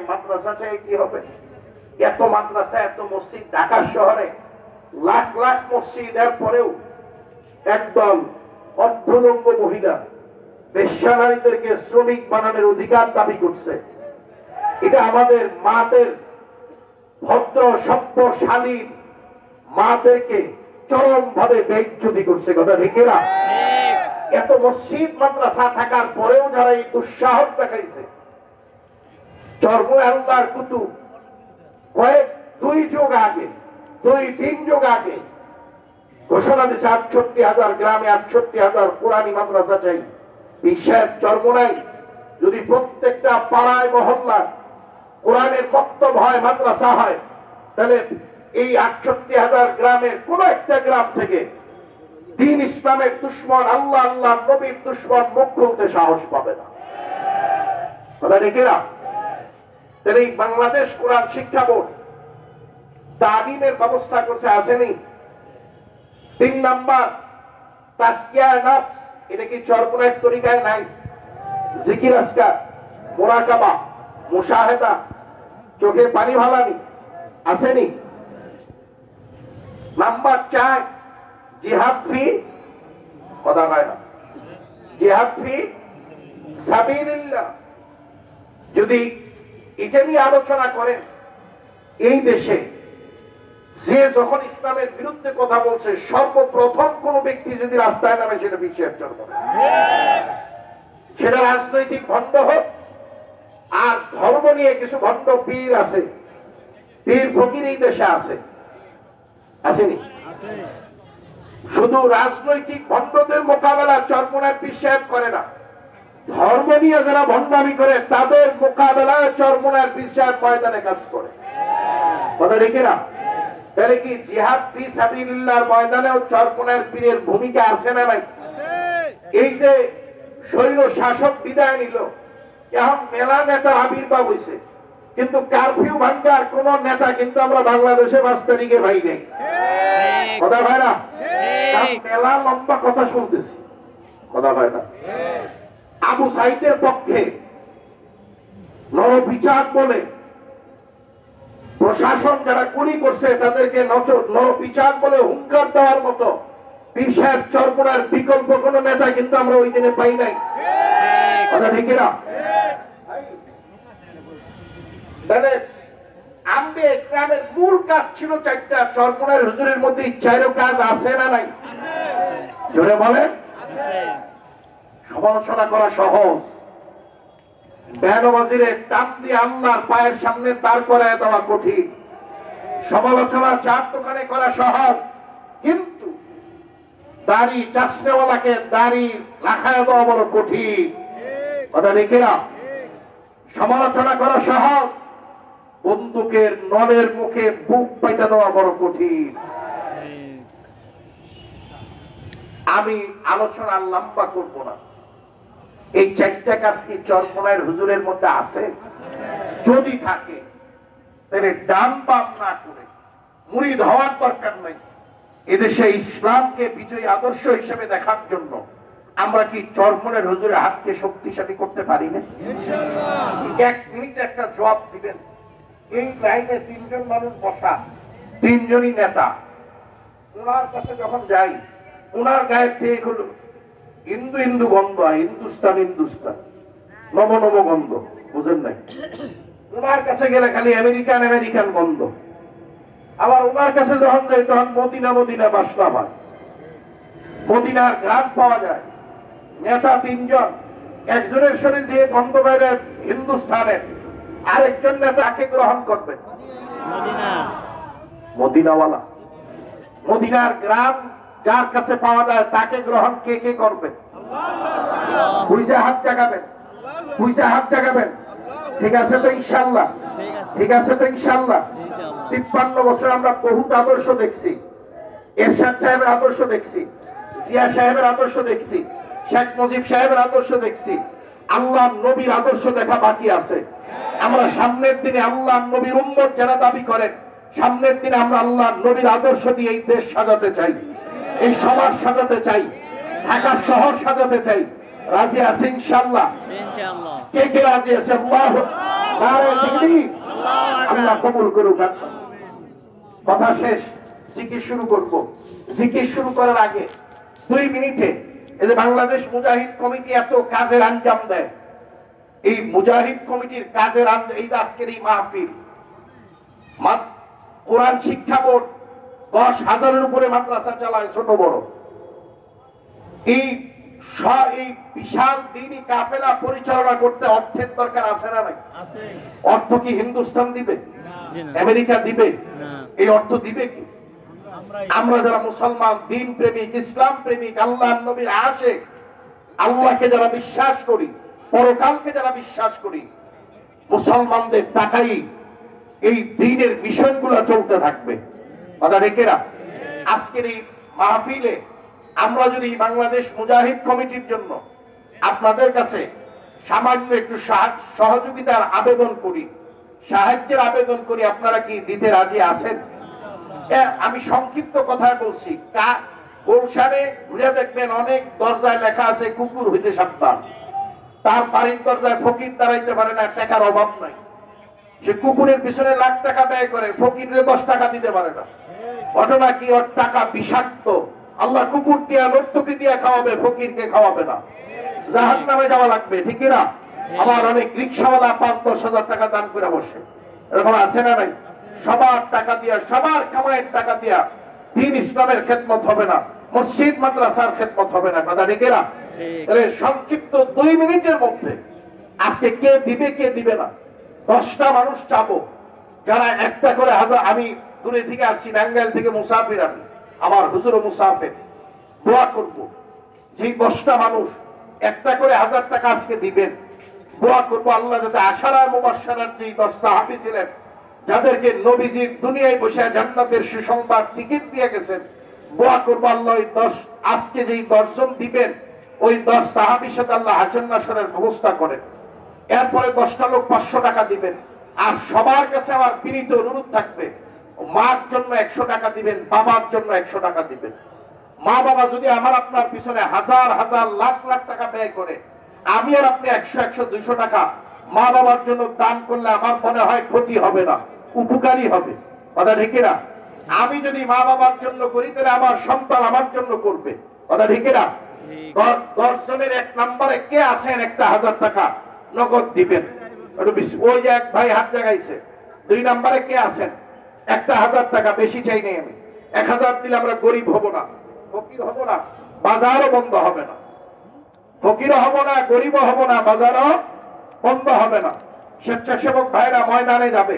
মাদ্রাসা চাই কি হবে? এত মাদ্রাসা, এত মসজিদ ঢাকা শহরে, লাখ লাখ মসজিদ, এর পরেও একদল অর্ধলঙ্গ মহিলা বেশ্যা নারীদেরকে শ্রমিক বানানোর অধিকার দাবি করছে। এটা আমাদের মাদের, ভদ্র সভ্যশালী মাদেরকে চরম ভাবে বেইজ্জতি করছে। কথা ঠিক না? এত মসজিদ মাদ্রাসা থাকার পরেও যারা এই দুঃসাহস দেখাইছে, চরমোনার কুতুব দুই তিন যুগ আগে ঘোষণা দিচ্ছে ৬৮,০০০ গ্রামে ৬৮,০০০ কোরআনী মাদ্রাসা চাই। বিশ্বের চরমোনাই যদি প্রত্যেকটা পাড়ায় মহল্লা কোরআনের বক্তব্য হয়, মাদ্রাসা হয়, তাহলে এই ৬৮,০০০ গ্রামের কোন একটা গ্রাম থেকে দ্বীন ইসলামের দুশ্মন, আল্লাহ আল্লাহ নবীর দুশ্মন মুখ খুলতে সাহস পাবে না। কথা ঠিক না? তাহলে এই বাংলাদেশ কোরআন শিক্ষা বোর্ড তালিমের ব্যবস্থা করছে, আসেনি? ৩ নাম্বার তাজকিয়া নফস, এটা কি চরমোনাইর তরিকায় নাই? জিকির আজকার, মুরাকাবা, মুশাহেদা, চোখে পানি ভালানি, আসেনি? নাম্বার ৪ জিহাদ ফি, কথা হয় না, জিহাদ ফি সাবিলিল্লাহ। যদি এটা নিয়ে আলোচনা করেন, এই দেশে যে যখন ইসলামের বিরুদ্ধে কথা বলছে, সর্বপ্রথম কোন ব্যক্তি যদি রাস্তায় নামে, সেটা বিশ্বের চরমোনাই। সেটা রাজনৈতিক ভণ্ড হোক, আর ধর্ম নিয়ে কিছু ভণ্ড পীর আছে, পীর ফকির এই দেশে আছে, আসেনি? শুধু রাজনৈতিক ভণ্ডদের মোকাবেলা চরমোনাই পীর সাহেব করে না, ধর্ম নিয়ে যারা ভণ্ডামি করে তাদের মোকাবেলায় চরমোনাই পীর সাহেব ময়দানে কাজ করে। কথা ঠিক না? তাহলে কি জিহাদ ফি সাবিলিল্লাহর ময়দানেও চরমোনাই পীরের ভূমিকা আছে না নাই? এই যে স্বৈর শাসক বিদায় নিল, এখন মেলা নেতার আবির্ভাব হয়েছে, কিন্তু কারফিউ ভাঙ্গার কোন নেতা কিন্তু আমরা বাংলাদেশে ৫ তারিখে ভাই নেই। কথা হয় না? মেলা লম্বা কথা শুনতেছি, কথা হয় না? আবু সাইদের পক্ষে নরবিচার বলে প্রশাসন যারা গুলি করছে তাদেরকে নরবিচার বলে হুঙ্কার দেওয়ার মতো পীর সাহেব চরমোনাইর বিকল্প কোন নেতা কিন্তু আমরা ওই দিনে পাই নাই। কথা ঠিক না? তাহলে আমাদের গ্রামের মূল কাজ ছিল ৪টা, চরমোনাইর হুজুরের মধ্যে ৪ও কাজ আছে না নাই? জোরে বলেন। সমালোচনা করা সহজ, বেনবাজিরে টান দিয়ে আল্লাহর পায়ের সামনে দাঁড় করায় দেওয়া কঠিন। সমালোচনা চার দোকানে করা সহজ, কিন্তু দাড়ি চাষনেওয়ালাকে দাড়ি রাখায় দেওয়া বড় কঠিন। কথা দেখে না? সমালোচনা করা সহজ, বন্দুকের নলের মুখে বুক পাইতে দেওয়া বড় কঠিন। আমি আলোচনা লম্বা করব না। এই ৪টা কাজ কি চরমোনাইর হুজুরের মধ্যে আছে? যদি থাকে তাহলে ডান বাম না করে মুরিদ হওয়ার দরকার নাই। এদেশে ইসলামকে বিজয়ী আদর্শ হিসেবে দেখার জন্য আমরা কি চরমোনাইর হুজুরের হাতকে শক্তিশালী করতে পারি না? ১ মিনিট একটা জবাব দিবেন। এই লাইনে ৩ জন মানুষ বসা, ৩ জনই নেতা। ওনার কাছে যখন যাই, ওনার গায়ে ঠিক হলো হিন্দু হিন্দু গন্ধ, হিন্দুস্তান হিন্দুস্তান, নব নব গন্ধ, বুঝেন নাই? ওনার কাছে গেলে খালি আমেরিকান আমেরিকান গন্ধ। আবার ওনার কাছে যখন যাই তখন মদিনা মদিনা বাসনা হয়, মদিনার গ্রাম পাওয়া যায়। নেতা ৩ জন, একজনের শরীর দিয়ে গন্ধ বাইরে হিন্দুস্তানের, আরেকজন নেতাকে গ্রহণ করবেন মদিনাওয়ালা। মদিনার গ্রাম যার কাছে পাওয়া যায় তাকে গ্রহণ কে কে করবেন? পুইজা হাত জাগাবেন, পুইজা হাত জাগাবেন। ঠিক আছে তো ইনশাআল্লাহ? ঠিক আছে তো ইনশাআল্লাহ? ৫৩ বছর আমরা বহুত আদর্শ দেখছি, এরশাদ সাহেবের আদর্শ দেখছি, জিয়া সাহেবের আদর্শ দেখছি, শেখ মুজিব সাহেবের আদর্শ দেখছি। আল্লাহ নবীর আদর্শ দেখা বাকি আছে। আমরা সামনের দিনে আল্লাহ নবীর উম্মত যারা দাবি করেন, সামনের দিনে আমরা আল্লাহ নবীর আদর্শ দিয়ে এই দেশ সাজাতে চাই, এই সমাজ সাজাতে চাই, ঢাকা শহর সাজাতে চাই। রাজি আছে ইনশাআল্লাহ? কে কে রাজি আছে? আল্লাহু নারে তাকবীর। আল্লাহ কবুল করুক। কথা শেষ, জিকির শুরু করব। জিকির শুরু করার আগে 2 মিনিটে এই যে বাংলাদেশ মুজাহিদ কমিটি এত কাজের আঞ্জাম দেয়, এই মুজাহিদ কমিটির কাজের এই যে আজকের এই মাহফিল, কোরআন শিক্ষা বোর্ড 10,000-এর উপরে মাদ্রাসা চালায়, ছোট বড়। এই বিশাল দ্বীনি কাফেলা পরিচালনা করতে অর্থের দরকার আছে না নাই? অর্থ কি হিন্দুস্তান দিবে, আমেরিকা দিবে? এই অর্থ দিবে কি? আমরা যারা মুসলমান, দিন প্রেমিক, ইসলাম প্রেমিক, আল্লাহ নবীর আশিক, আল্লাহকে যারা বিশ্বাস করি, পরকালকে যারা বিশ্বাস করি, মুসলমানদের টাকাই এই দ্বীনের মিশনগুলো চলতে থাকবে। কথা রেখেরা আজকের এই মাহফিলে আমরা যদি বাংলাদেশ মুজাহিদ কমিটির জন্য আপনাদের কাছে সামান্য একটু সহযোগিতার আবেদন করি, সাহায্যের আবেদন করি, আপনারা কি দিতে রাজি আছেন? আমি সংক্ষিপ্ত কথায় বলছি। গুলশানে ঘুরে দেখবেন অনেক দরজায় লেখা আছে কুকুর হইতে সাবধান। তার বাড়ির দরজায় ফকির দাঁড়াইতে পারে না, টাকার অভাব নাই। সে কুকুরের পিছনে লাখ টাকা ব্যয় করে, ফকিরে 10 টাকা দিতে পারে না। ঘটনা কি? ওর টাকা বিষাক্ত। আল্লাহ কুকুর দিয়া, নর্তকী দিয়া খাওয়াবে, ফকিরকে খাওয়াবে না। জাহান্নামে যাওয়া লাগবে, ঠিক না? আবার অনেক রিক্সাওয়ালা 5-10 হাজার টাকা দান করে বসে, এরকম আছে না নাই? সবার টাকা দিয়া, সবার কামাইয়ের টাকা দিয়া দ্বীন ইসলামের খেদমত হবে না, মসজিদ মাদ্রাসার খেদমত হবে না। কথা ঠিক না? সংক্ষিপ্ত 2 মিনিটের মধ্যে আজকে কে দিবে কে দিবে না 10টা মানুষ চাবো, যারা একটা করে হাজার। আমি দূরে থেকে আসছি, টাঙ্গাইল থেকে মুসাফির, আমি আমার হুজুর মুসাফির। দোয়া করব যে 10টা মানুষ একটা করে 1000 টাকা আজকে দিবেন। দোয়া করব আল্লাহ যাতে আশারা মুবাশশারার যে 10 সাহাবী ছিলেন, যাদেরকে নবীজির দুনিয়ায় বসে জান্নাতের সুসংবাদ টিকিট দিয়ে গেছেন, দোয়া করব আল্লাহ ওই 10 আজকে যেই 10 জন দিবেন, ওই 10 সাহাবীর সাথে আল্লাহ হাসর নাসরের ব্যবস্থা করেন। এরপরে 10টা লোক 500 টাকা দিবেন। আর সবার কাছে আমার বিনীত অনুরোধ থাকবে, মার জন্য 100 টাকা দিবেন, বাবার জন্য 100 টাকা দিবেন। মা বাবা যদি আমার আপনার পিছনে হাজার হাজার লাখ লাখ টাকা ব্যয় করে, আমি আর আপনি 100, 200 টাকা মা বাবার জন্য দান করলে আমার মনে হয় ক্ষতি হবে না, উপকারী হবে। কথা ঠিক না? আমি যদি মা বাবার জন্য করি, তাহলে আমার সন্তান আমার জন্য করবে। কথা ঠিক না? 10 জনের 1 নম্বরে কে আছেন 1000 টাকা নগদ দিবেন? ওই যে এক ভাই হাত জাগাইছে। 2 নম্বরে কে আছেন 1000 টাকা? বেশি চাই নাই আমি। 1000 দিলে আমরা গরিব হব না, ফকির হব না, বাজারও বন্ধ হবে না। ফকিরও হব না, গরিবও হব না, বাজারও বন্ধ হবে না। স্বেচ্ছাসেবক ভাইরা ময়দানে যাবে।